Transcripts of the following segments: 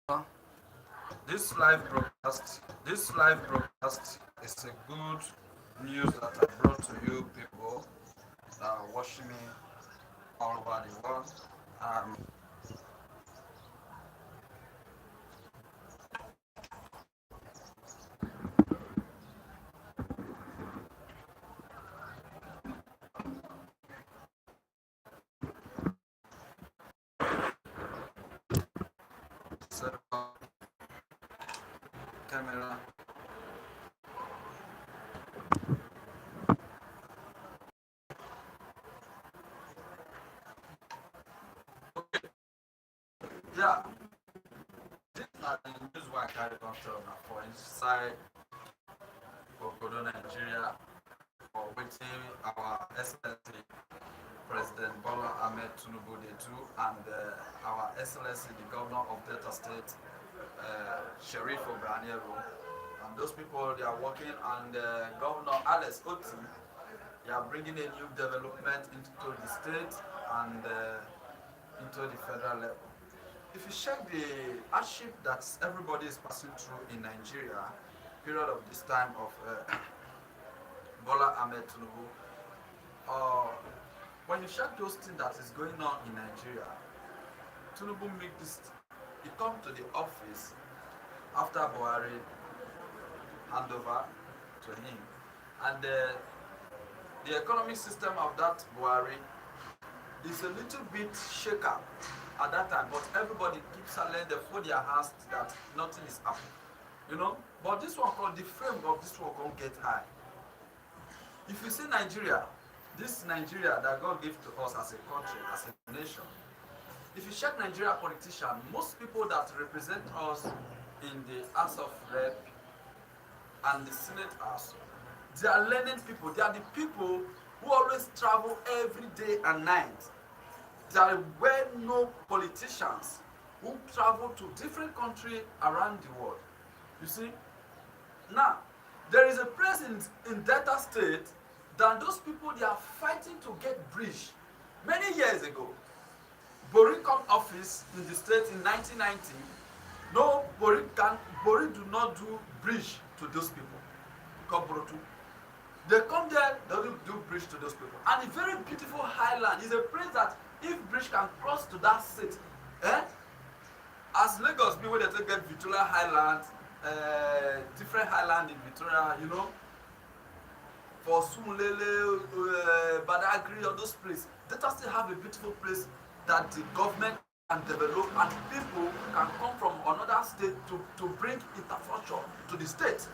Uh, this live broadcast is a good news that I brought to you people that are watching me all over the world. Um, set up camera. Yeah, these are the news why I carry control now for inside Obodo, Nigeria, for waiting our Excellency President Bola Ahmed Tinubu dey do and our Excellency the Governor of Delta State Sheriff Obraniero, and those people they are working, and Governor Alex Oti, they are bringing a new development into the state and into the federal level. If you check the hardship that everybody is passing through in Nigeria, period of this time of Bola Ahmed Tinubu, uh, when you check those things that is going on in Nigeria, Tinubu make this, he come to the office after Buhari handover to him, and the economic system of that Buhari is a little bit shaken at that time, but everybody keeps silent, they fold their hands that nothing is happening, you know. But this one called the frame of this one can get high. If you see Nigeria, this Nigeria that God gave to us as a country, as a nation, if you check Nigeria politicians, most people that represent us in the House of Rep and the Senate House, they are learned people. They are the people who always travel every day and night. They are well-known politicians who travel to different countries around the world. You see? Now, there is a president in Delta State that those people, they are fighting to get bridge. Many years ago, Bori come office in the state in 1990. No, Bori do not do bridge to those people. Kobrotu. They come there, they do bridge to those people. And a very beautiful highland is a place that if bridge can cross to that state, as Lagos be where they take get Victoria Highland, different highland in Victoria, you know, for Sumulele, Badagry, or those places, they just still have a beautiful place that the government can develop and people can come from another state to bring infrastructure to the state.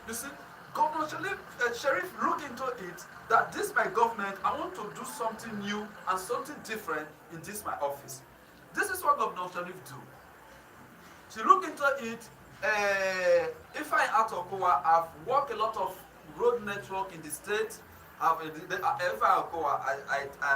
You see, Governor Sheriff look into it that this my government, I want to do something new and something different in this my office. This is what Governor Sheriff do. She look into it. If I out of Kowa, I've worked a lot of road network in the state. If I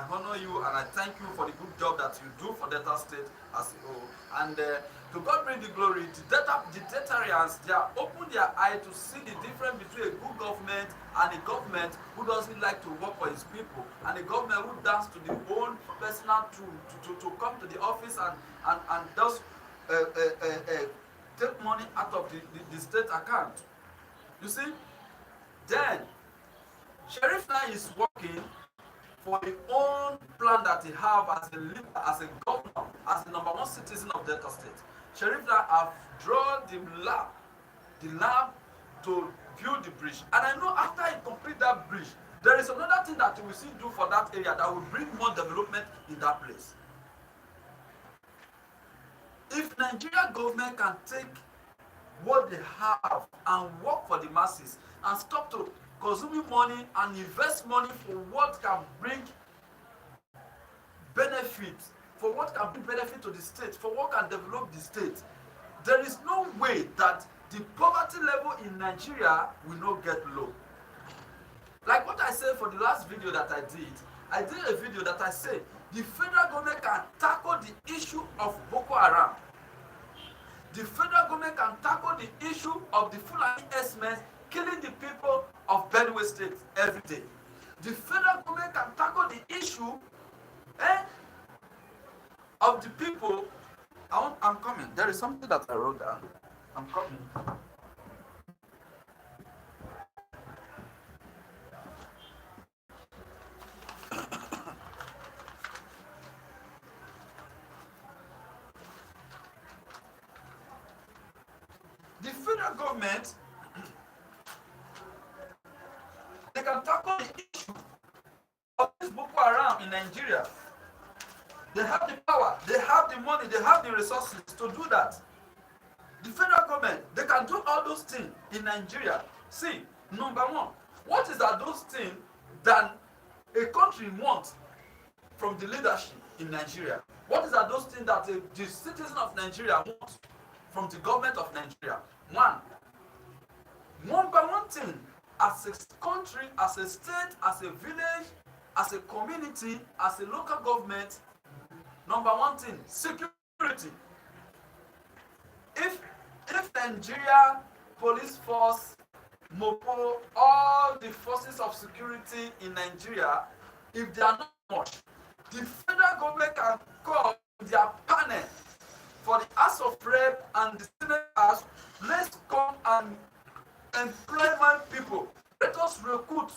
honor you and I thank you for the good job that you do for Delta State as a whole. And to God bring the glory, the Deltarians, they are open their eye to see the difference between a good government and a government who doesn't like to work for his people, and a government who dance to the own personal to come to the office and just take money out of the state account. You see, then Sheriff now is working for his own plan that he have as a leader, as a governor, as the number one citizen of Delta State. Sheriff now have drawn the lab to build the bridge. And I know after he complete that bridge, there is another thing that he will still do for that area that will bring more development in that place. If Nigeria government can take what they have and work for the masses and stop to consuming money and invest money for what can bring benefit, to the state, for what can develop the state, there is no way that the poverty level in Nigeria will not get low. Like what I said for the last video that I did a video that I said the federal government can tackle the issue of Boko Haram. The federal government can tackle the issue of the Fulani herdsmen killing the people of Benue State every day. The federal government can tackle the issue of the people I'm coming. There is something that I wrote down. I'm coming. The federal government, they can tackle the issue of this Boko Haram in Nigeria. They have the power, they have the money, they have the resources to do that. The federal government, they can do all those things in Nigeria. See, number one, what is that those things that a country wants from the leadership in Nigeria? What is that those things that the citizen of Nigeria wants from the government of Nigeria? Number one thing, as a country, as a state, as a village, as a community, as a local government, number one thing, security. If Nigeria police force, MOPO, all the forces of security in Nigeria, if they are not much, the federal government can call their panel for the House of Rep and the Senate House. Let's come and employ more people. Let us recruit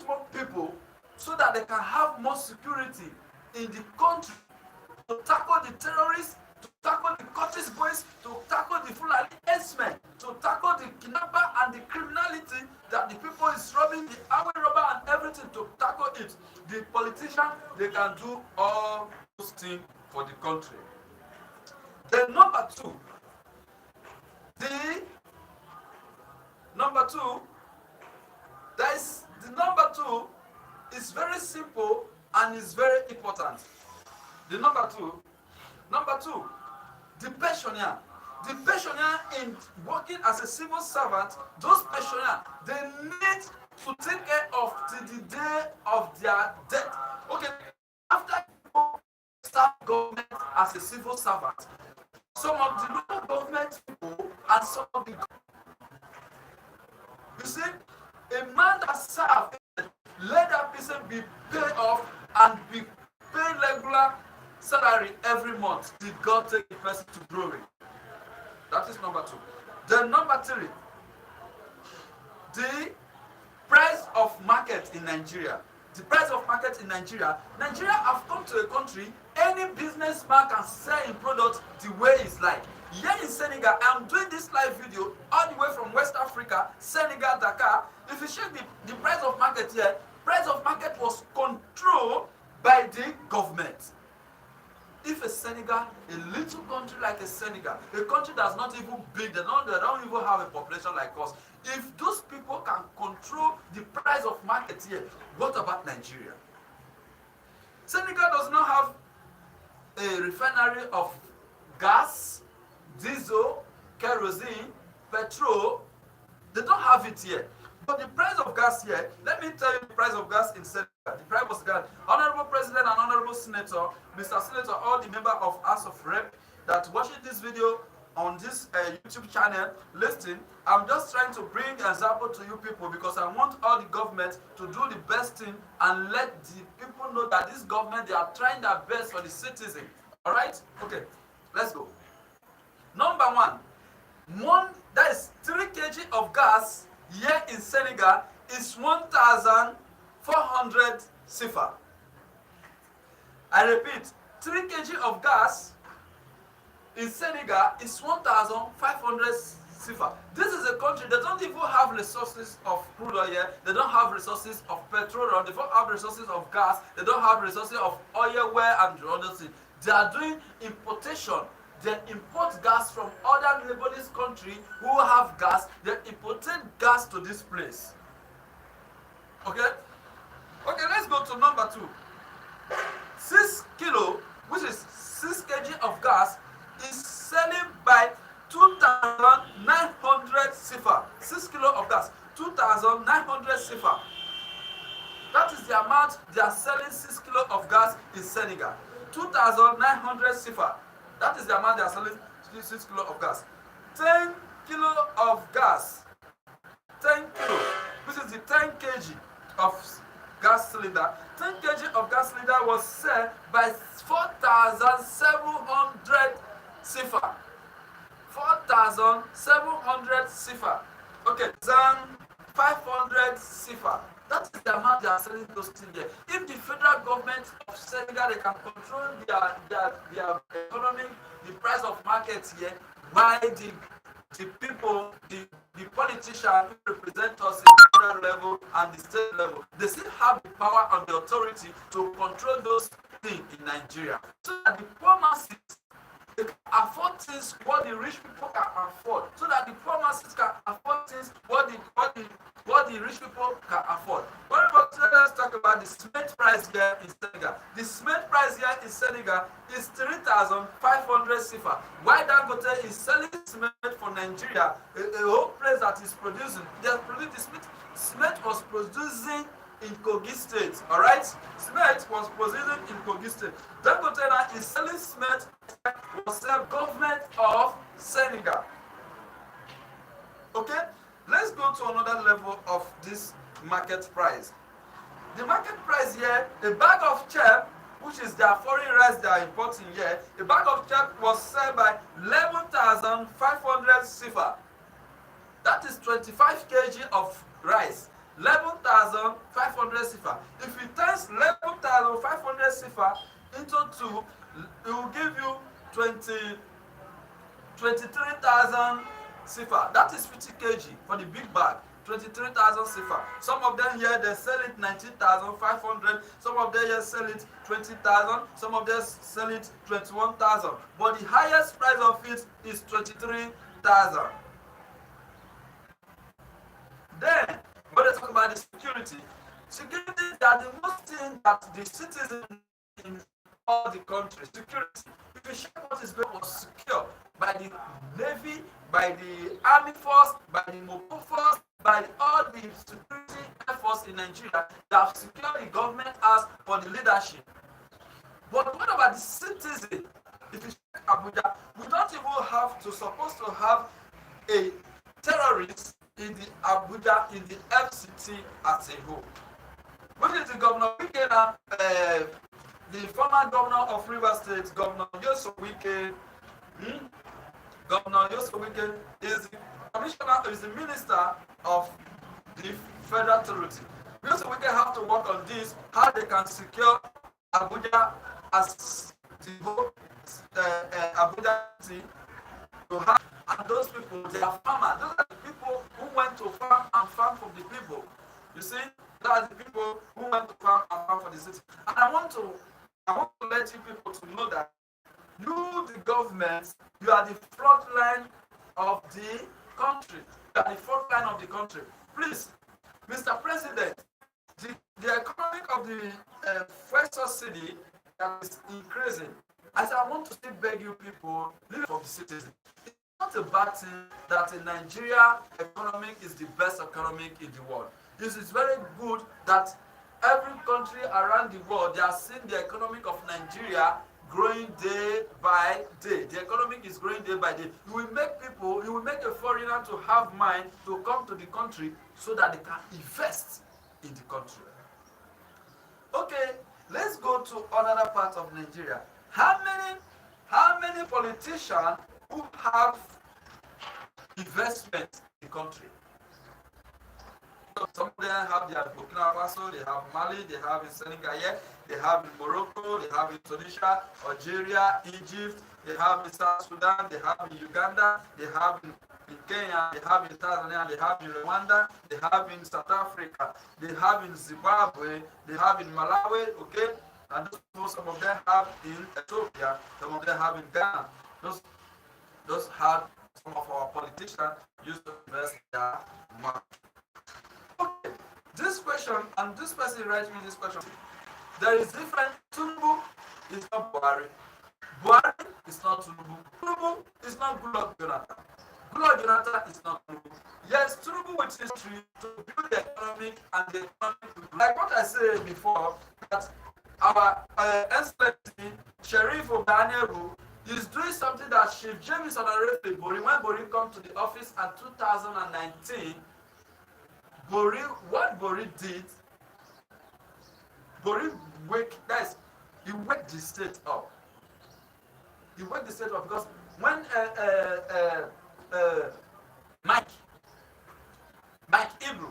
more people so that they can have more security in the country to tackle the terrorists, to tackle the Scottish boys, to tackle the Fulani herdsmen, to tackle the kidnapper and the criminality that the people is robbing, the highway robber and everything, to tackle it. The politicians, they can do all those things for the country. Then number two, is very simple and is very important. The number two, the pensioner. The pensioner in working as a civil servant, those pensioners, they need to take care of till the day of their death. Okay, after people start government as a civil servant, some of the local government people and some of the, you see, a man that served, let that person be paid off and be paid regular salary every month till God take the person to glory. That is number two. Then number three, the price of market in Nigeria. The price of market in Nigeria. Nigeria have come to a country, any businessman can sell in product the way it's like. Here in Senegal, I'm doing this live video all the way from West Africa, Senegal, Dakar. If you check the price of market here, price of market was controlled by the government. If a Senegal, a little country like a Senegal, a country that's not even big, they don't even have a population like us, if those people can control the price of market here, what about Nigeria? Senegal does not have a refinery of gas, diesel, kerosene, petrol. They don't have it here. But the price of gas here, let me tell you the price of gas in Senegal. The price of gas. Honorable President and Honorable Senator, Mr. Senator, all the members of House of Rep that watching this video on this YouTube channel, listen, I'm just trying to bring an example to you people because I want all the government to do the best thing and let the people know that this government, they are trying their best for the citizen. Alright? Okay, let's go. Number one, that is 3 kg of gas here in Senegal is 1,400 CFA. I repeat, 3 kg of gas in Senegal is 1,500 CFA. This is a country that don't even have resources of crude oil, they don't have resources of petroleum, they don't have resources of gas, they don't have resources of oil, well, and other things. They are doing importation. They import gas from other neighboring countries who have gas. They import gas to this place. Okay? Okay, let's go to number two. 6 kilo, which is 6 kg of gas, is selling by 2,900 CFA. 6 kilo of gas, 2,900 CFA. That is the amount they are selling 6 kilo of gas in Senegal. 2,900 CFA. That is the amount they are selling 6 kilo of gas. 10 kilo of gas, 10 kilo, which is the 10 kg of gas cylinder. 10 kg of gas cylinder was sold by 4,700 CFA. 4,700 CFA. Okay, than 500 CFA. That is the amount they are selling those things here. If the federal government of Senegal they can control their economy, the price of markets here, why the people, the politicians who represent us in the federal level and the state level, they still have the power and the authority to control those things in Nigeria. So that the poor masses they can afford things what the rich people can afford, so that the poor masses can afford things what the rich people can afford. What about let's talk about the cement price here in Senegal? The cement price here in Senegal is 3,500 CFA. Why Dangote is selling cement for Nigeria, a whole place that is producing, they produce the cement was producing in Kogi State, alright? Cement was producing in Kogi State. Dangote is selling cement for the government of Senegal. Okay? Let's go to another level of this market price. The market price here, a bag of chep, which is their foreign rice they are importing here, a bag of chep was sold by 11,500 CFA. That is 25 kg of rice. 11,500 CFA. If you times 11,500 CFA into 2, it will give you 23,000 CFA. That is 50 kg for the big bag. 23,000 CFA. Some of them here they sell it 19,500. Some of them here sell it 20,000. Some of them sell it 21,000. But the highest price of it is 23,000. Then when they talk about the security are the most thing that the citizens in all the countries. Security. If you check what is going on, secure by the Navy, by the Army Force, by the Mobile Force, by all the security efforts in Nigeria that have secured the government as for the leadership. But what about the citizen? If you check Abuja, we don't even have to supposed to have a terrorist in the Abuja, in the FCT as a whole. Which is the governor Wike, the former governor of Rivers State, Governor Yusuf Wike. Governor Yusuf Wike is the commissioner, is the minister of the federal authority. Yusuf Wike have to work on this, how they can secure Abuja as the whole Abuja city to have, and those people, they are farmers. Those are the people who went to farm and farm for the people. You see, those are the people who went to farm and farm for the city. And I want to let you people to know that you, the government, you are the front line of the country. You are the front line of the country. Please, Mr. President, the economy of the first subsidy is increasing. As I want to still beg you people, live for the citizens. It's not a bad thing that in Nigeria, economic is the best economic in the world. This is very good that every country around the world, they are seeing the economic of Nigeria growing day by day. The economic is growing day by day. You will make a foreigner to have mind to come to the country so that they can invest in the country. Okay, let's go to another part of Nigeria. How many politicians who have investment in the country? Some of them have their Burkina Faso, they have Mali, they have in Senegal, they have in Morocco, they have in Tunisia, Algeria, Egypt, they have in South Sudan, they have in Uganda, they have in Kenya, they have in Tanzania, they have in Rwanda, they have in South Africa, they have in Zimbabwe, they have in Malawi, okay? And some of them have in Ethiopia, some of them have in Ghana. Those have some of our politicians used to invest their money. Okay, this question, and this person writes me this question. There is different. Tinubu is not Buhari. Buhari is not Tinubu. Tinubu is not Goodluck Jonathan. Goodluck Jonathan is not Tinubu. Yes, Tinubu with history to build the economic and the economic. Like what I said before, that our excellency Sheriff Obaneru is doing something that Chief James Honorable Bori, when Bori come to the office in 2019, what Bori did, Bori wake the state up. He wake the state up because when uh, Mike Mike Hebrew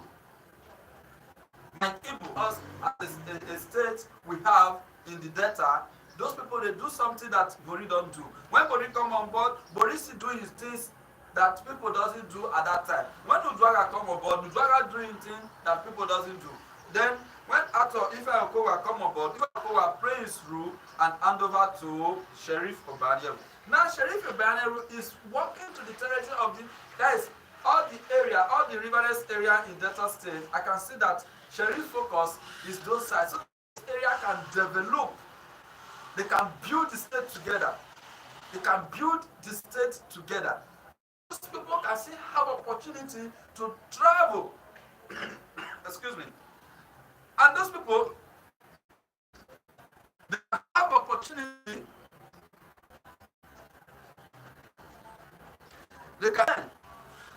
Mike Hebrew us as a state we have in the data, those people they do something that Bori don't do. When Bori come on board, Bori still doing his things that people doesn't do at that time. When Udwaga come on board, Udwaga doing things that people doesn't do. Then when after Ife Okowa come on board, Ife Okowa prays through and hand over to Sheriff Obaneru. Now Sheriff Obaneru is walking to the territory of the guys, all the area, all the riverless area in Delta State. I can see that Sheriff focus is those sides. So this area can develop. They can build the state together. They can build the state together. Those people can still have opportunity to travel. Excuse me. And those people, they can have opportunity. They can.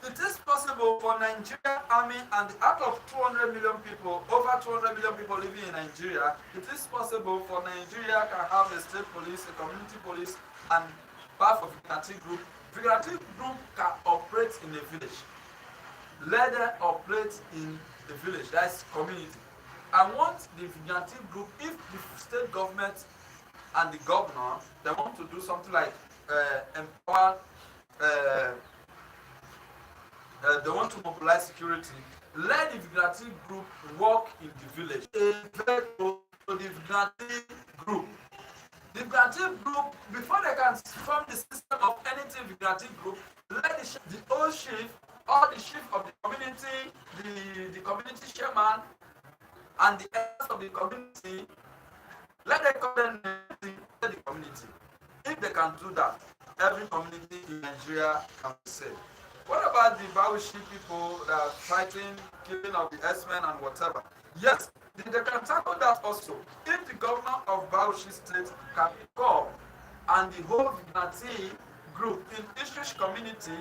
It is possible for Nigerian army and out of 200 million people, over 200 million people living in Nigeria, it is possible for Nigeria can have a state police, a community police, and part of vigilante group. Vigilante group can operate in a village. Let them operate in the village, that's community. I want the vigilante group, if the state government and the governor, they want to do something like empower they want to mobilize security, let the vigilante group work in the village. The vigilante group. The vigilante group, before they can form the system of anything vigilante group, let the old chief, or the chief of the community, the community chairman, and the elders of the community, let them come and the community. If they can do that, every community in Nigeria can be saved. What about the Bauchi people that are fighting, killing of the S-men and whatever? Yes, they can tackle that also. If the governor of Bauchi state can come and the whole vigilante group in Ishish community,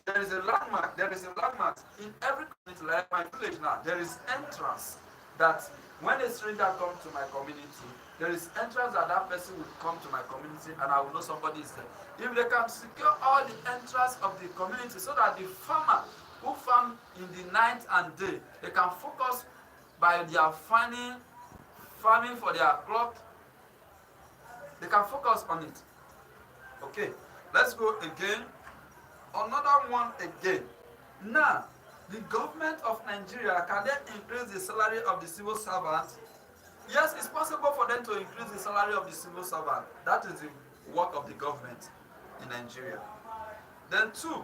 there is a landmark. In every community, like my village now, there is entrance that when a stranger comes to my community, there is entrance that person will come to my community and I will know somebody is there. If they can secure all the entrance of the community so that the farmer who farm in the night and day, they can focus by their farming for their cloth, they can focus on it. Okay, let's go again. Another one again. Now, the government of Nigeria, can they increase the salary of the civil servant? Yes, it's possible for them to increase the salary of the civil servant. That is the work of the government in Nigeria. Then two,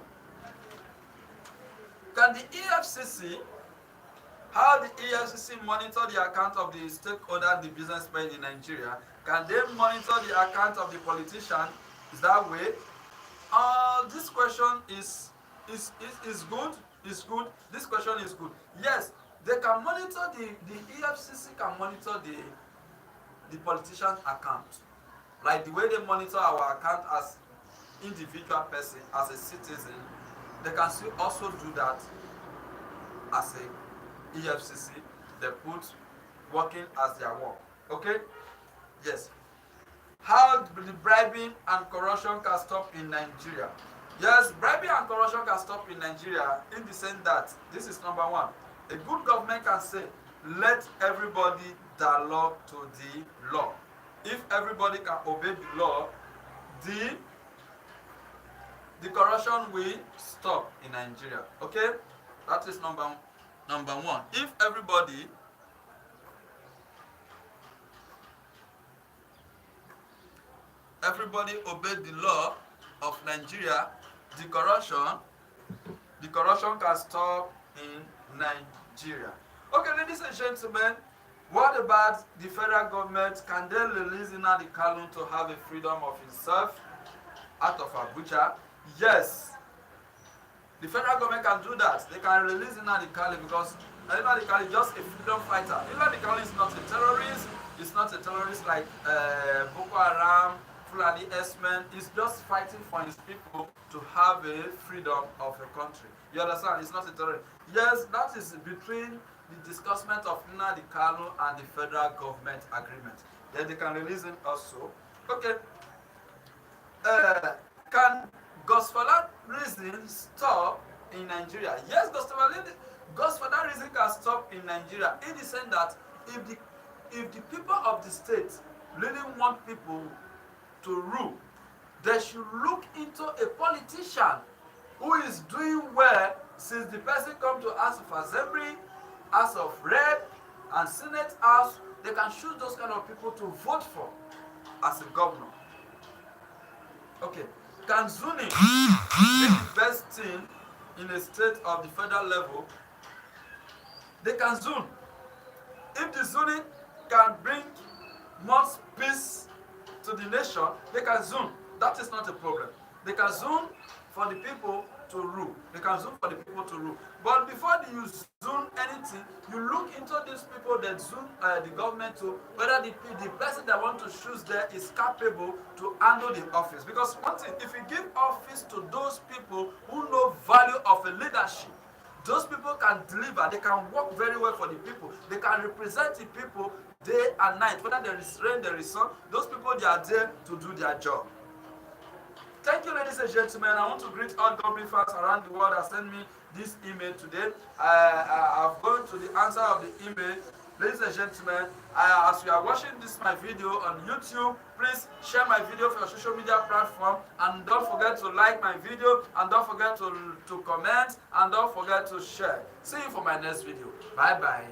can the EFCC, how the EFCC monitor the account of the stakeholder, the businessmen in Nigeria? Can they monitor the account of the politician? Is that way? This question is good. Is good. This question is good. Yes, they can monitor the EFCC can monitor the politician's account, like the way they monitor our account as individual person, as a citizen. They can still also do that as a EFCC. They put working as their work. Okay? Yes. How the bribing and corruption can stop in Nigeria? Yes, bribing and corruption can stop in Nigeria in the sense that this is number one. A good government can say, let everybody dialogue to the law. If everybody can obey the law, the corruption will stop in Nigeria. Okay? That is number one. If everybody obey the law of Nigeria, the corruption can stop in Nigeria. Okay, ladies and gentlemen, what about the federal government? Can they release Nnamdi Kanu to have a freedom of himself out of Abuja? Yes. The federal government can do that. They can release Nnamdi Kanu because Nnamdi Kanu is just a freedom fighter. Nnamdi Kanu is not a terrorist. It's not a terrorist like Boko Haram, Fulani S-men. He's just fighting for his people to have a freedom of a country. You understand? It's not a terrorist. Yes, that is between the discussment of Nnamdi Kanu and the federal government agreement. Then they can release him also. Okay. anything stop in Nigeria. Yes, God for that reason can stop in Nigeria in the sense that if the people of the state really want people to rule, they should look into a politician who is doing well since the person come to House of Assembly, House of Rep, and Senate House. They can choose those kind of people to vote for as a governor. Okay, can zoning be the best thing in a state of the federal level? They can zone. If the zoning can bring more peace to the nation, they can zone. That is not a problem. They can zone for the people to rule. They can zone for the people to rule. But before you zone anything, you look into these people that zone the government to whether the person that want to choose there is capable to handle the office. Because one thing, if you give office to those people who know value of a leadership, those people can deliver. They can work very well for the people. They can represent the people day and night. Whether there is rain, there is sun, those people, they are there to do their job. Thank you, ladies and gentlemen. I want to greet all Godbee fans around the world that sent me this email today. I've gone to the answer of the email. Ladies and gentlemen, as you are watching this my video on YouTube, please share my video for your social media platform, and don't forget to like my video, and don't forget to comment, and don't forget to share. See you for my next video. Bye bye.